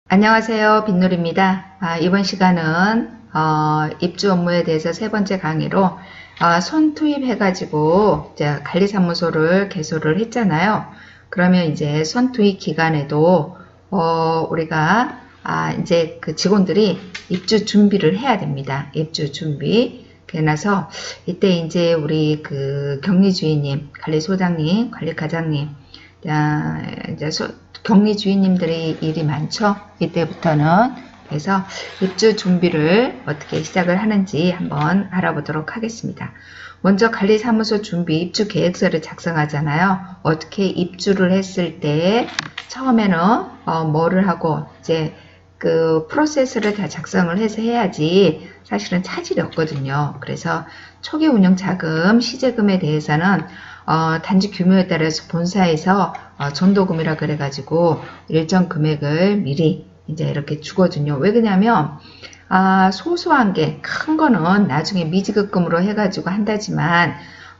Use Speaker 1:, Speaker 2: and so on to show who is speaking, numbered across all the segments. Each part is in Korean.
Speaker 1: 안녕하세요. 빗누리입니다. 이번 시간은 입주 업무에 대해서 세 번째 강의로 손 투입해가지고 이제 관리사무소를 개소를 했잖아요. 그러면 이제 손 투입 기간에도 우리가 이제 그 직원들이 입주 준비를 해야 됩니다. 입주 준비. 그래서 이때 이제 우리 그 격리주인님, 관리소장님, 관리과장님, 이제 격리 주인님들이 일이 많죠. 이때부터는. 그래서 입주 준비를 어떻게 시작을 하는지 한번 알아보도록 하겠습니다. 먼저 관리사무소 준비 입주 계획서를 작성하잖아요. 어떻게 입주를 했을 때 처음에는 뭐를 하고 이제 그 프로세스를 다 작성을 해서 해야지 사실은 차질이 없거든요. 그래서 초기 운영 자금, 시제금에 대해서는 단지 규모에 따라서 본사에서 전도금이라 그래가지고 일정 금액을 미리 이제 이렇게 주거든요. 왜 그러냐면 소소한 게 큰 거는 나중에 미지급금으로 해가지고 한다지만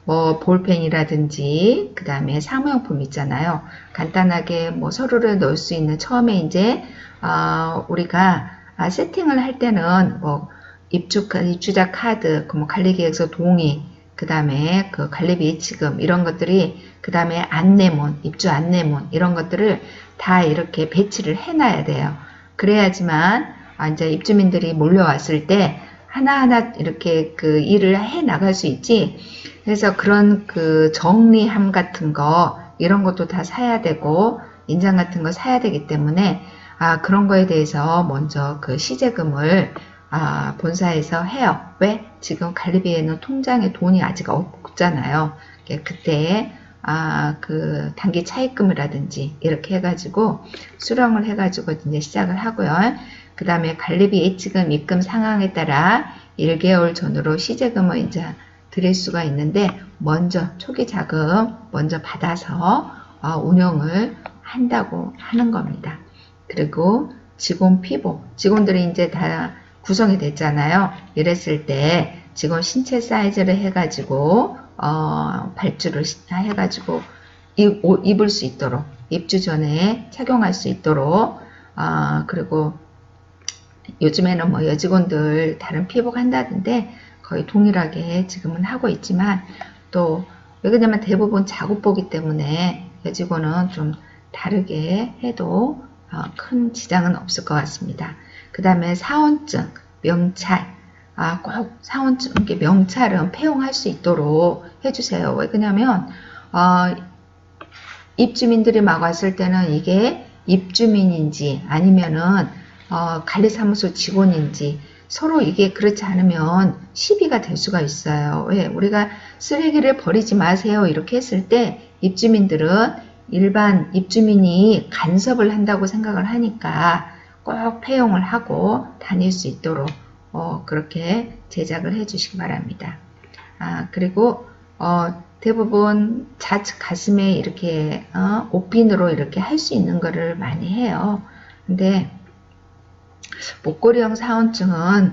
Speaker 1: 뭐 볼펜이라든지 그 다음에 사무용품 있잖아요. 간단하게 뭐 서류를 넣을 수 있는 처음에 이제 우리가 세팅을 할 때는 뭐 입주자 카드, 뭐 관리계획서 동의, 그 다음에 그 관리비 예치금 이런 것들이 그 다음에 안내문, 입주 안내문 이런 것들을 다 이렇게 배치를 해놔야 돼요. 그래야지만 이제 입주민들이 몰려왔을 때 하나하나 이렇게 그 일을 해 나갈 수 있지. 그래서 그런 그 정리함 같은 거 이런 것도 다 사야 되고 인장 같은 거 사야 되기 때문에 그런 거에 대해서 먼저 그 시제금을 본사에서 해요. 왜? 지금 관리비에는 통장에 돈이 아직 없잖아요. 그때 그 단기 차입금이라든지 이렇게 해가지고 수령을 해가지고 이제 시작을 하고요. 그 다음에 관리비 예치금 입금 상황에 따라 1개월 전으로 시제금을 이제 드릴 수가 있는데 먼저 초기 자금 먼저 받아서 운영을 한다고 하는 겁니다. 그리고 직원 피보, 직원들이 이제 다 구성이 됐잖아요. 이랬을 때 직원 신체 사이즈를 해가지고 발주를 해가지고 입을 수 있도록 입주 전에 착용할 수 있도록 그리고 요즘에는 뭐 여직원들 다른 피복 한다던데 거의 동일하게 지금은 하고 있지만 또 왜 그러냐면 대부분 작업보기 때문에 여직원은 좀 다르게 해도 큰 지장은 없을 것 같습니다. 그 다음에 사원증, 명찰, 꼭 사원증, 명찰은 폐용할 수 있도록 해주세요. 왜 그러냐면 입주민들이 막 왔을 때는 이게 입주민인지 아니면은 관리사무소 직원인지 서로 이게 그렇지 않으면 시비가 될 수가 있어요. 왜? 우리가 쓰레기를 버리지 마세요 이렇게 했을 때 입주민들은 일반 입주민이 간섭을 한다고 생각을 하니까 꼭 폐용을 하고 다닐 수 있도록 그렇게 제작을 해 주시기 바랍니다. 그리고 대부분 좌측 가슴에 이렇게 옷핀으로 이렇게 할 수 있는 거를 많이 해요. 근데 목걸이형 사원증은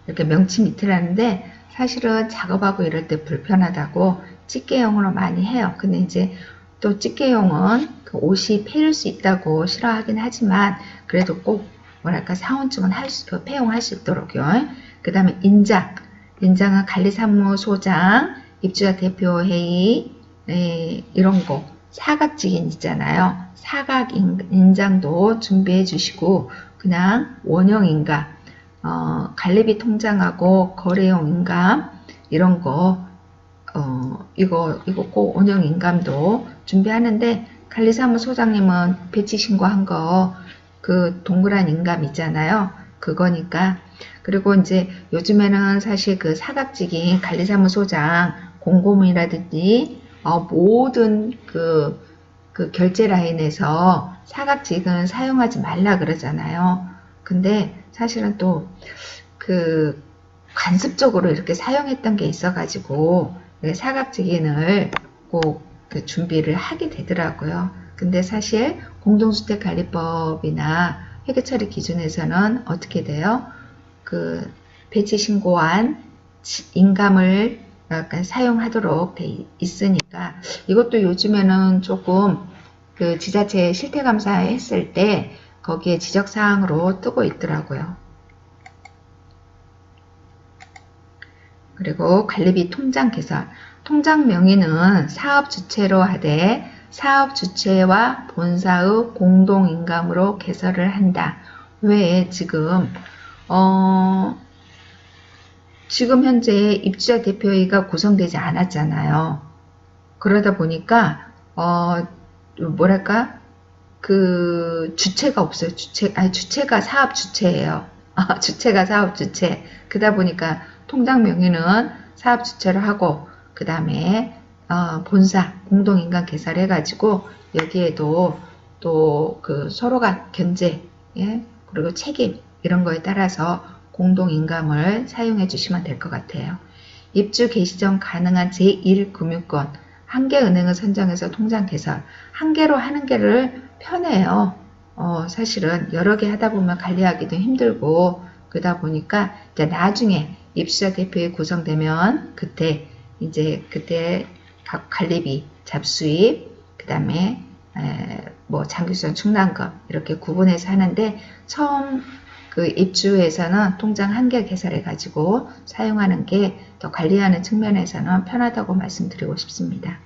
Speaker 1: 이렇게 명치 밑이라는데 사실은 작업하고 이럴 때 불편하다고 집게용으로 많이 해요. 근데 이제 또 집게용은 그 옷이 패일 수 있다고 싫어하긴 하지만 그래도 꼭 뭐랄까 사원증은 폐용할 수 있도록요. 그 다음에 인장은 관리사무소장, 입주자 대표회의 이런 거 사각직인 있잖아요. 사각 인장도 준비해 주시고 그냥 원형 인감, 관리비 통장하고 거래용 인감 이런 거 이거 꼭 원형 인감도 준비하는데 관리사무소장님은 배치 신고한 거 그 동그란 인감 있잖아요. 그거니까 그리고 이제 요즘에는 사실 그 사각직인 관리사무소장 공고문이라든지 모든 그 결제 라인에서 사각직은 사용하지 말라 그러잖아요. 근데 사실은 또 그 관습적으로 이렇게 사용했던 게 있어가지고 사각직인을 꼭 그 준비를 하게 되더라고요. 근데 사실 공동주택관리법이나 회계처리 기준에서는 어떻게 돼요? 그 배치 신고한 인감을 약간 사용하도록 돼 있으니까 이것도 요즘에는 조금 그 지자체 실태감사 했을 때 거기에 지적사항으로 뜨고 있더라고요. 그리고 관리비 통장 개설. 통장 명의는 사업 주체로 하되 사업 주체와 본사의 공동인감으로 개설을 한다. 왜 지금 현재 입주자 대표회의가 구성되지 않았잖아요. 그러다 보니까 뭐랄까 그 주체가 없어요. 주체가 사업 주체예요. 주체가 사업 주체. 그러다 보니까 통장 명의는 사업 주체로 하고 그 다음에 본사 공동인감 개설해가지고 여기에도 또 그 서로가 견제 그리고 책임 이런 거에 따라서 공동인감을 사용해 주시면 될 것 같아요. 입주 개시 전 가능한 제1금융권 한 개 은행을 선정해서 통장 개설 한 개로 하는 게를 편해요. 사실은 여러 개 하다 보면 관리하기도 힘들고 그러다 보니까 이제 나중에 입주자 대표회 구성되면 그때 각 관리비, 잡수입, 그 다음에 뭐 장기수선 충당금 이렇게 구분해서 하는데 처음 그 입주에서는 통장 한 개 개설해 가지고 사용하는 게 더 관리하는 측면에서는 편하다고 말씀드리고 싶습니다.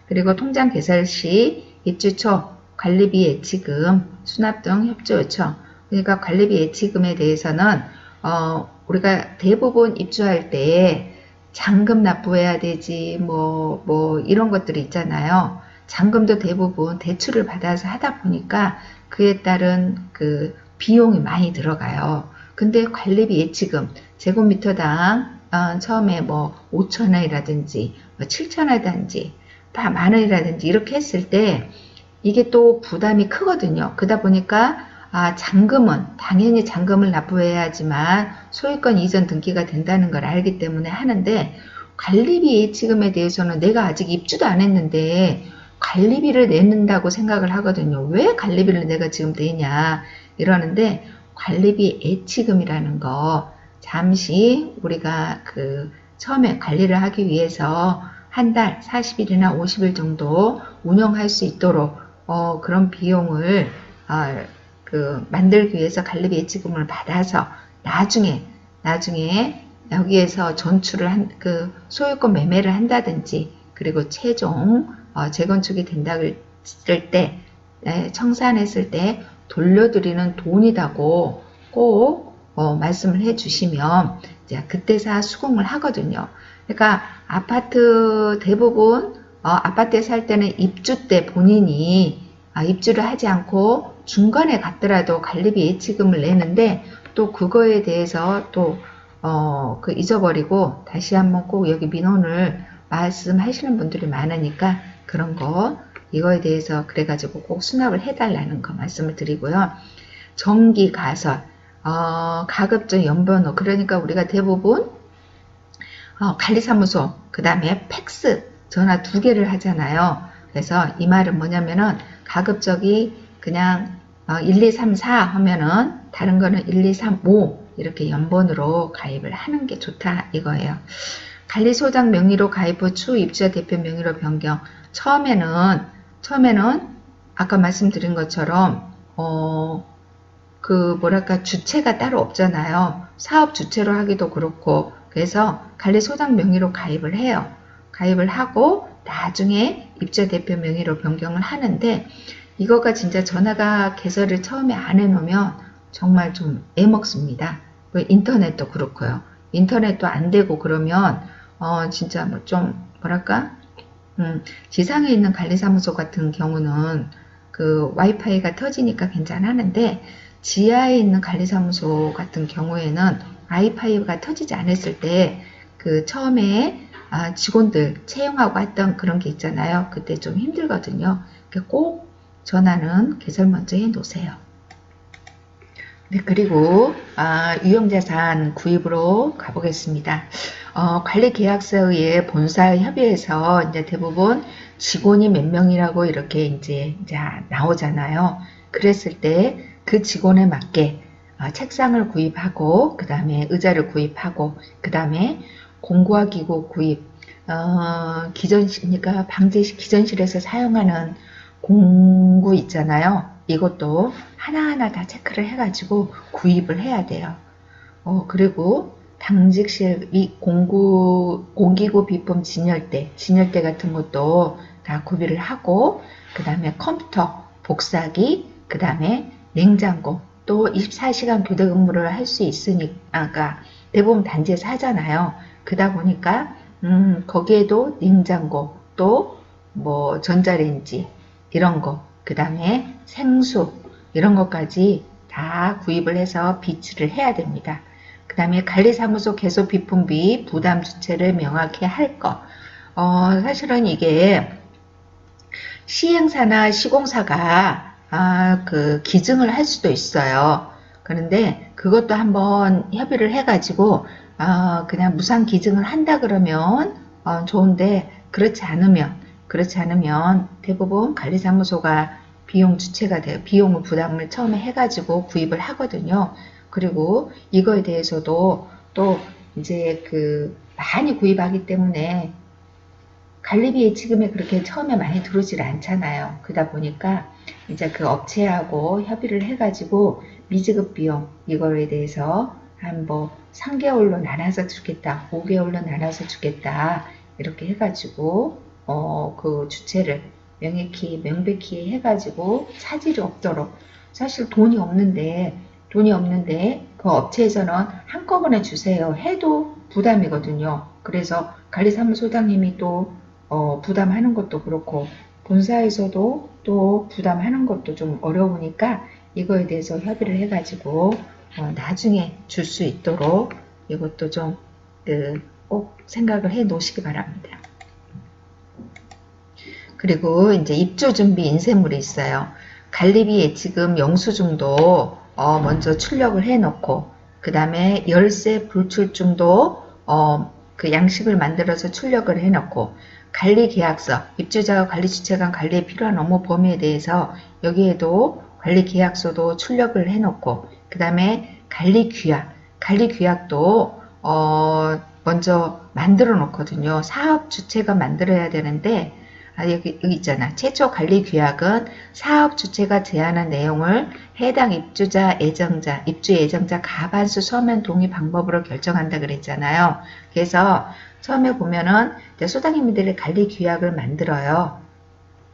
Speaker 1: 그리고 통장 개설 시 입주 초 관리비 예치금, 수납 등 협조 요청. 그러니까 관리비 예치금에 대해서는 우리가 대부분 입주할 때 잔금 납부해야 되지 뭐 이런 것들이 있잖아요. 잔금도 대부분 대출을 받아서 하다 보니까 그에 따른 그 비용이 많이 들어가요. 근데 관리비 예치금 제곱미터당 처음에 뭐 5,000원이라든지 뭐 7,000원이라든지 만 원이라든지 이렇게 했을 때 이게 또 부담이 크거든요. 그러다 보니까 잔금은 당연히 잔금을 납부해야 하지만 소유권 이전 등기가 된다는 걸 알기 때문에 하는데 관리비 예치금에 대해서는 내가 아직 입주도 안 했는데 관리비를 내는다고 생각을 하거든요. 왜 관리비를 내가 지금 내냐 이러는데 관리비 예치금이라는 거 잠시 우리가 그 처음에 관리를 하기 위해서 한 달 40일이나 50일 정도 운영할 수 있도록 그런 비용을 만들기 위해서 관리비 예치금을 받아서 나중에 여기에서 전출을 그 소유권 매매를 한다든지 그리고 최종 재건축이 된다고 했을 때 청산했을 때 돌려드리는 돈이라고 꼭 말씀을 해주시면 이제 그때서 수긍을 하거든요. 그러니까 아파트 대부분 아파트에 살 때는 입주 때 본인이 입주를 하지 않고 중간에 갔더라도 관리비 예치금을 내는데 또 그거에 대해서 또 잊어버리고 다시 한번 꼭 여기 민원을 말씀하시는 분들이 많으니까 그런 거 이거에 대해서 그래가지고 꼭 수납을 해달라는 거 말씀을 드리고요. 정기 가설 가급적 연번호 그러니까 우리가 대부분 관리사무소 그 다음에 팩스 전화 2개를 하잖아요. 그래서 이 말은 뭐냐면은 가급적이 그냥 1, 2, 3, 4 하면은 다른 거는 1, 2, 3, 5 이렇게 연번으로 가입을 하는 게 좋다 이거예요. 관리소장 명의로 가입 후 추후 입주자 대표 명의로 변경. 처음에는 아까 말씀드린 것처럼 주체가 따로 없잖아요. 사업 주체로 하기도 그렇고 그래서 관리소장 명의로 가입을 해요. 가입을 하고 나중에 입주자 대표 명의로 변경을 하는데 이거가 진짜 전화가 개설을 처음에 안 해놓으면 정말 좀 애먹습니다. 인터넷도 그렇고요. 인터넷도 안 되고 그러면 진짜 지상에 있는 관리사무소 같은 경우는 그 와이파이가 터지니까 괜찮았는데 지하에 있는 관리사무소 같은 경우에는 와이파이가 터지지 않았을 때 그 처음에 직원들 채용하고 했던 그런 게 있잖아요. 그때 좀 힘들거든요. 꼭 전화는 개설 먼저 해 놓으세요. 네, 그리고 유형자산 구입으로 가보겠습니다. 관리계약서에 본사 협의해서 이제 대부분 직원이 몇 명이라고 이렇게 이제 나오잖아요. 그랬을 때 그 직원에 맞게 책상을 구입하고 그 다음에 의자를 구입하고 그 다음에 공구화 기구 구입 그러니까 기존실에서 사용하는 공구 있잖아요. 이것도 하나하나 다 체크를 해가지고 구입을 해야 돼요. 그리고 당직실 이 공기구 비품 진열대 같은 것도 다 구비를 하고, 그 다음에 컴퓨터, 복사기, 그 다음에 냉장고, 또 24시간 교대 근무를 할 수 있으니까, 그러니까 대부분 단지에서 하잖아요. 그러다 보니까, 거기에도 냉장고, 또 뭐 전자레인지, 이런 거, 그 다음에 생수, 이런 것까지 다 구입을 해서 비치를 해야 됩니다. 그 다음에 관리사무소 개소 비품비 부담 주체를 명확히 할 것. 사실은 이게 시행사나 시공사가 그 기증을 할 수도 있어요. 그런데 그것도 한번 협의를 해가지고 그냥 무상 기증을 한다 그러면 좋은데, 그렇지 않으면 대부분 관리사무소가 비용 주체가 돼요. 비용을 부담을 처음에 해가지고 구입을 하거든요. 그리고 이거에 대해서도 또 이제 많이 구입하기 때문에 관리비 예치금이 그렇게 처음에 많이 들어오질 않잖아요. 그러다 보니까 이제 그 업체하고 협의를 해가지고 미지급 비용 이거에 대해서 한 뭐 3개월로 나눠서 주겠다, 5개월로 나눠서 주겠다, 이렇게 해가지고 그 주체를 명백히 해가지고 차질이 없도록. 사실 돈이 없는데 그 업체에서는 한꺼번에 주세요 해도 부담이거든요. 그래서 관리사무소장님이 또 부담하는 것도 그렇고, 본사에서도 또 부담하는 것도 좀 어려우니까 이거에 대해서 협의를 해가지고 나중에 줄 수 있도록 이것도 좀 꼭 생각을 해 놓으시기 바랍니다. 그리고 이제 입주 준비 인쇄물이 있어요. 관리비 예치금 영수증도 먼저 출력을 해 놓고, 그 다음에 열세 불출증도 그 양식을 만들어서 출력을 해 놓고, 관리계약서, 입주자와 관리주체 간 관리에 필요한 업무 범위에 대해서 여기에도 관리계약서도 출력을 해 놓고, 그 다음에 관리규약도 먼저 만들어 놓거든요. 사업주체가 만들어야 되는데, 여기 있잖아. 최초 관리 규약은 사업 주체가 제안한 내용을 해당 입주자 입주 예정자 가반수 서면 동의 방법으로 결정한다 그랬잖아요. 그래서 처음에 보면은 소장님들의 관리 규약을 만들어요.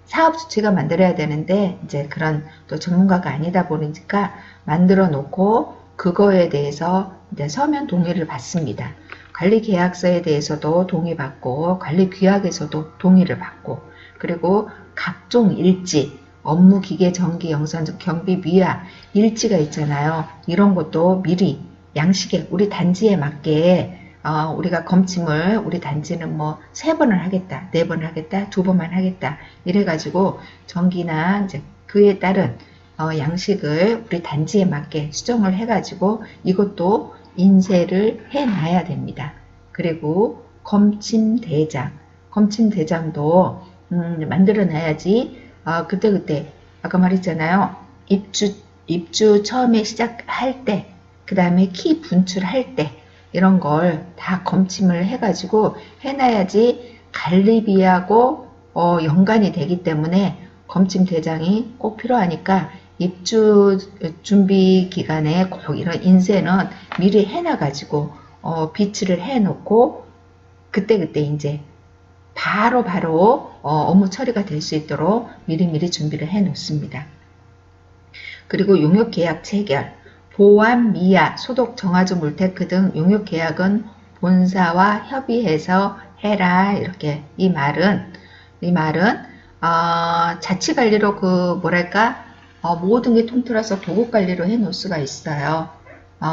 Speaker 1: 사업 주체가 만들어야 되는데 이제 그런 또 전문가가 아니다 보니까 만들어 놓고 그거에 대해서 이제 서면 동의를 받습니다. 관리 계약서에 대해서도 동의받고 관리 규약에서도 동의를 받고, 그리고 각종 일지, 업무 기계 전기 영선 경비 미화 일지가 있잖아요. 이런 것도 미리 양식에 우리 단지에 맞게 우리가 검침을 우리 단지는 뭐 3번을 하겠다, 4번을 하겠다, 2번만 하겠다 이래가지고 전기나 이제 그에 따른 양식을 우리 단지에 맞게 수정을 해가지고 이것도 인쇄를 해놔야 됩니다. 그리고 검침대장도 만들어놔야지 그때 아까 말했잖아요. 입주 처음에 시작할 때, 그 다음에 키 분출할 때 이런 걸 다 검침을 해가지고 해놔야지 관리비하고 연관이 되기 때문에 검침대장이 꼭 필요하니까 입주 준비 기간에 꼭 이런 인쇄는 미리 해놔가지고 비치를 해놓고 그때 이제 바로 업무 처리가 될 수 있도록 미리미리 준비를 해 놓습니다. 그리고 용역계약 체결, 보안, 미화, 소독, 정화조, 물테크 등 용역계약은 본사와 협의해서 해라. 이렇게 이 말은 자치관리로 모든 게 통틀어서 도급관리로 해 놓을 수가 있어요.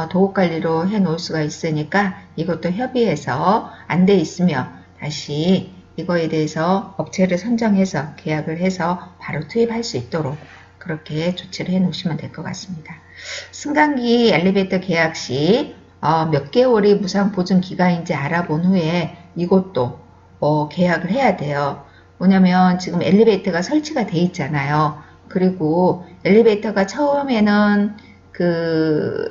Speaker 1: 도급관리로 해 놓을 수가 있으니까 이것도 협의해서 안 돼 있으면 다시 이거에 대해서 업체를 선정해서 계약을 해서 바로 투입할 수 있도록 그렇게 조치를 해 놓으시면 될 것 같습니다. 승강기 엘리베이터 계약 시 몇 개월이 무상 보증 기간인지 알아본 후에 이것도 계약을 해야 돼요. 뭐냐면 지금 엘리베이터가 설치가 돼 있잖아요. 그리고 엘리베이터가 처음에는 그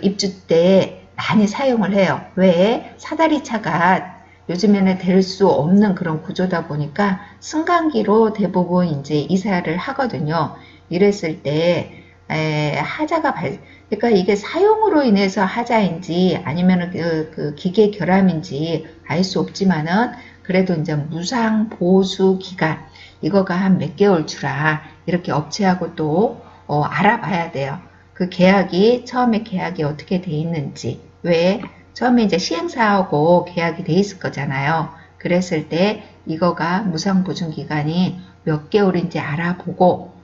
Speaker 1: 입주 때 많이 사용을 해요. 왜? 사다리차가 요즘에는 될 수 없는 그런 구조다 보니까 승강기로 대부분 이제 이사를 하거든요. 이랬을 때 하자가 그러니까 이게 사용으로 인해서 하자인지 아니면 그 기계 결함인지 알 수 없지만은 그래도 이제 무상 보수 기간 이거가 한 몇 개월 주라 이렇게 업체하고 또 알아봐야 돼요. 그 계약이 처음에 계약이 어떻게 돼 있는지 왜 처음에 이제 시행사하고 계약이 돼 있을 거잖아요. 그랬을 때 이거가 무상 보증 기간이 몇 개월인지 알아보고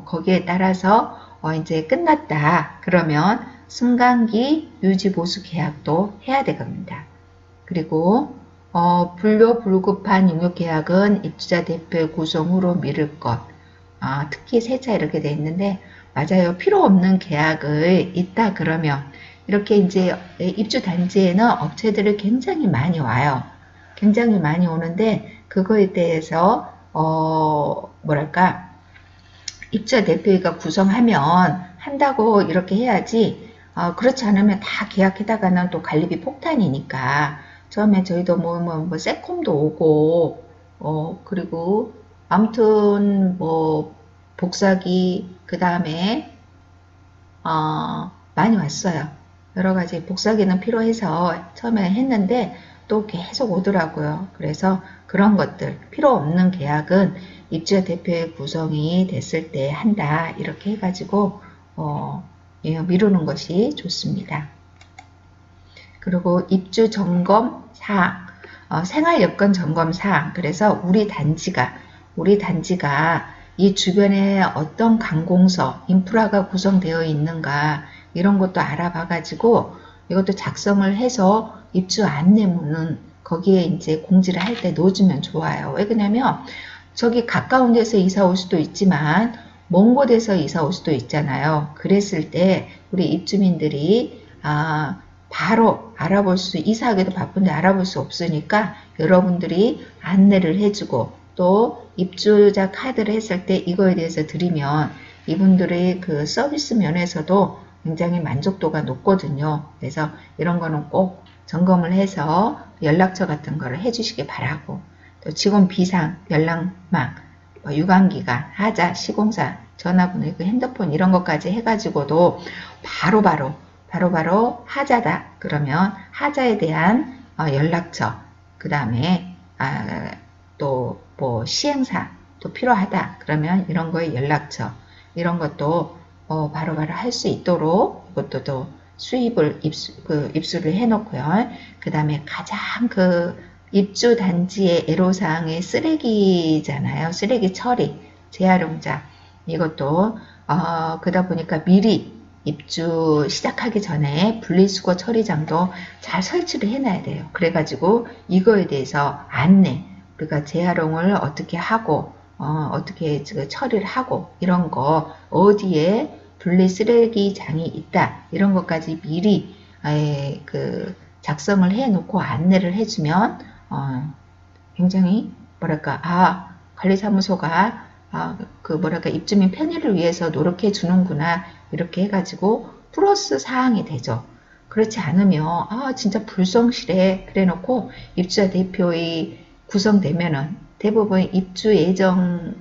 Speaker 1: 거기에 따라서 이제 끝났다. 그러면 승강기 유지 보수 계약도 해야 되겁니다. 그리고 불료 불급한 용역 계약은 입주자 대표의 구성 후로 미룰 것. 특히 세차 이렇게 돼 있는데 맞아요. 필요 없는 계약을 있다 그러면 이렇게 이제 입주 단지에는 업체들이 굉장히 많이 와요. 굉장히 많이 오는데 그거에 대해서 뭐랄까 입주자 대표회가 구성하면 한다고 이렇게 해야지 그렇지 않으면 다 계약하다가는 또 관리비 폭탄이니까 처음에 저희도 뭐 세콤도 오고 그리고 아무튼 뭐 복사기 그 다음에 많이 왔어요. 여러 가지 복사기는 필요해서 처음에 했는데 또 계속 오더라고요. 그래서 그런 것들 필요 없는 계약은 입주자 대표의 구성이 됐을 때 한다 이렇게 해가지고 미루는 것이 좋습니다. 그리고 입주 점검 사항, 생활 여건 점검 사항. 그래서 우리 단지가 이 주변에 어떤 관공서, 인프라가 구성되어 있는가 이런 것도 알아봐가지고 이것도 작성을 해서 입주 안내문은 거기에 이제 공지를 할 때 넣어주면 좋아요. 왜 그러냐면 저기 가까운 데서 이사 올 수도 있지만 먼 곳에서 이사 올 수도 있잖아요. 그랬을 때 우리 입주민들이 바로 알아볼 수, 이사하기도 바쁜데 알아볼 수 없으니까 여러분들이 안내를 해주고 또 입주자 카드를 했을 때 이거에 대해서 드리면 이분들의 그 서비스 면에서도 굉장히 만족도가 높거든요. 그래서 이런 거는 꼭 점검을 해서 연락처 같은 거를 해주시기 바라고 또 직원 비상, 연락망, 유관기간, 하자, 시공사, 전화번호, 핸드폰 이런 것까지 해가지고도 바로바로 하자다. 그러면 하자에 대한 연락처, 그 다음에 또 뭐 시행사 또 필요하다. 그러면 이런 거에 연락처 이런 것도 바로바로 할 수 있도록 이것도 또 수입을 입수를 해놓고요. 그 다음에 가장 그 입주 단지의 애로사항의 쓰레기잖아요. 쓰레기 처리, 재활용자 이것도 그러다 보니까 미리 입주 시작하기 전에 분리수거 처리장도 잘 설치를 해놔야 돼요. 그래가지고 이거에 대해서 안내, 우리가 재활용을 어떻게 하고 어떻게 처리를 하고 이런 거 어디에 분리 쓰레기장이 있다 이런 것까지 미리 작성을 해놓고 안내를 해주면 굉장히 뭐랄까 관리사무소가 입주민 편의를 위해서 노력해 주는구나 이렇게 해가지고 플러스 사항이 되죠. 그렇지 않으면 진짜 불성실해 그래 놓고 입주자 대표의 구성되면은 대부분 입주 예정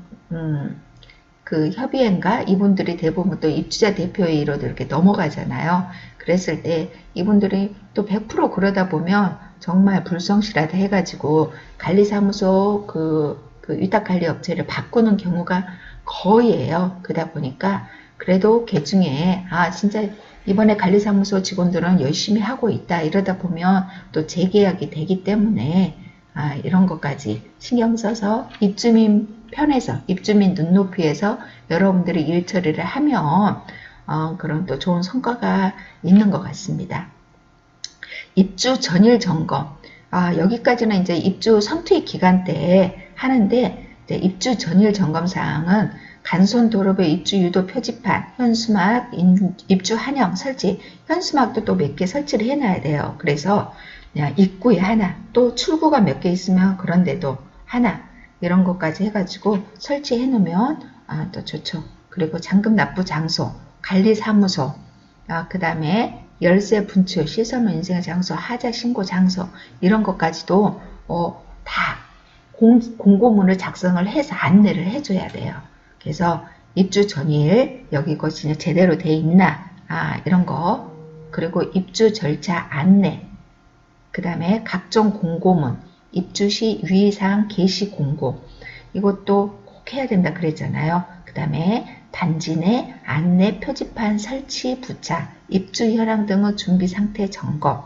Speaker 1: 그 협의회인가 이분들이 대부분 또 입주자 대표회의로 이렇게 넘어가잖아요. 그랬을 때 이분들이 또 100% 그러다 보면 정말 불성실하다 해가지고 관리사무소 그 위탁관리업체를 바꾸는 경우가 거의예요. 그러다 보니까 그래도 그 중에 진짜 이번에 관리사무소 직원들은 열심히 하고 있다 이러다 보면 또 재계약이 되기 때문에 이런 것까지 신경 써서 입주민 편에서 입주민 눈높이에서 여러분들이 일 처리를 하면 그런 또 좋은 성과가 있는 것 같습니다. 입주 전일 점검 여기까지는 이제 입주 선투입 기간 때 하는데 이제 입주 전일 점검 사항은 간선 도로의 입주 유도 표지판, 현수막, 입주 한영 설치, 현수막도 또 몇 개 설치를 해놔야 돼요. 그래서 그냥 입구에 하나, 또 출구가 몇 개 있으면 그런데도 하나 이런 것까지 해가지고 설치해 놓으면 또 좋죠. 그리고 잔금 납부 장소, 관리사무소, 그 다음에 열쇠 분출, 시설물 인증 장소, 하자 신고 장소 이런 것까지도 다 공고문을 작성을 해서 안내를 해줘야 돼요. 그래서 입주 전일 여기 것이 제대로 돼 있나 이런 거, 그리고 입주 절차 안내, 그 다음에 각종 공고문, 입주 시 유의사항 게시 공고, 이것도 꼭 해야 된다 그랬잖아요. 그 다음에 단지 내 안내 표지판 설치 부착, 입주 현황 등의 준비 상태 점검,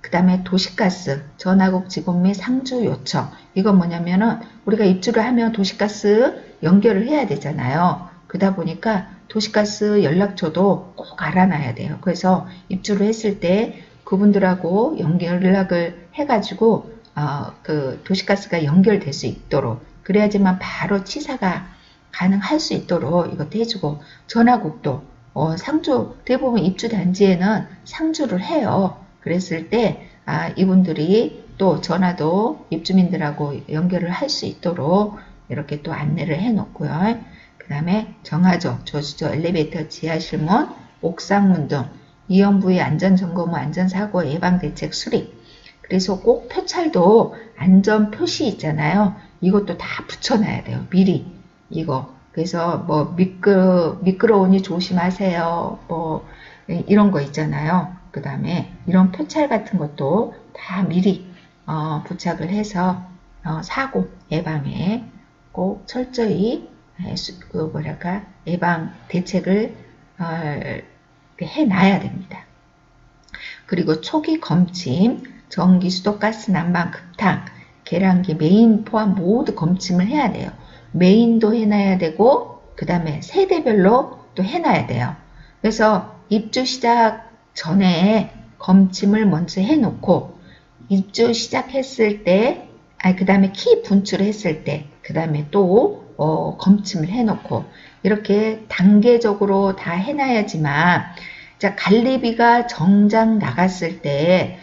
Speaker 1: 그 다음에 도시가스, 전화국 직원 및 상주 요청. 이건 뭐냐면은 우리가 입주를 하면 도시가스 연결을 해야 되잖아요. 그러다 보니까 도시가스 연락처도 꼭 알아놔야 돼요. 그래서 입주를 했을 때 그분들하고 연락을 해가지고 그 도시가스가 연결될 수 있도록, 그래야지만 바로 치사가 가능할 수 있도록 이것도 해주고, 전화국도 상주, 대부분 입주 단지에는 상주를 해요. 그랬을 때 이분들이 또 전화도 입주민들하고 연결을 할 수 있도록 이렇게 또 안내를 해 놓고요. 그 다음에 정화조, 조수조, 엘리베이터, 지하실문, 옥상문 등 이용 부위 안전점검 후 안전사고 예방대책 수립. 그래서 꼭 표찰도 안전 표시 있잖아요. 이것도 다 붙여놔야 돼요. 미리 이거. 그래서 뭐 미끄러우니 조심하세요. 뭐 이런 거 있잖아요. 그 다음에 이런 표찰 같은 것도 다 미리 부착을 해서 사고 예방에 꼭 철저히 예방 대책을 해놔야 됩니다. 그리고 초기 검침, 전기, 수도, 가스, 난방, 급탕, 계량기, 메인 포함 모두 검침을 해야 돼요. 메인도 해놔야 되고 그 다음에 세대별로 또 해놔야 돼요. 그래서 입주 시작 전에 검침을 먼저 해놓고, 입주 시작했을 때, 그 다음에 키 분출을 했을 때, 그 다음에 또 검침을 해놓고, 이렇게 단계적으로 다 해놔야지만, 자, 관리비가 정작 나갔을 때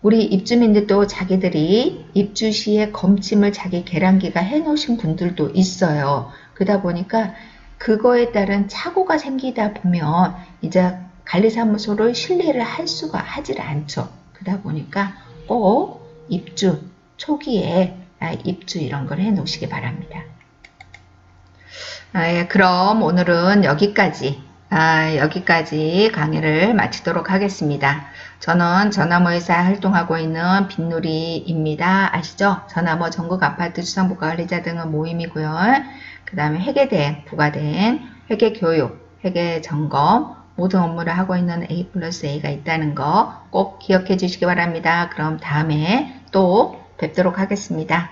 Speaker 1: 우리 입주민들도 자기들이 입주 시에 검침을 자기 계량기가 해놓으신 분들도 있어요. 그러다 보니까 그거에 따른 착오가 생기다 보면 이제 관리사무소를 신뢰를 하질 않죠. 그러다 보니까 꼭 입주 초기에 입주 이런 걸 해 놓으시기 바랍니다. 그럼 오늘은 여기까지 강의를 마치도록 하겠습니다. 저는 전화모에서 활동하고 있는 빈누리입니다. 아시죠? 전화모 전국 아파트 주상복합관리자 등의 모임이고요. 그 다음에 회계대행, 부가대행, 회계교육, 회계점검 모든 업무를 하고 있는 A+A가 있다는 거 꼭 기억해 주시기 바랍니다. 그럼 다음에 또 뵙도록 하겠습니다.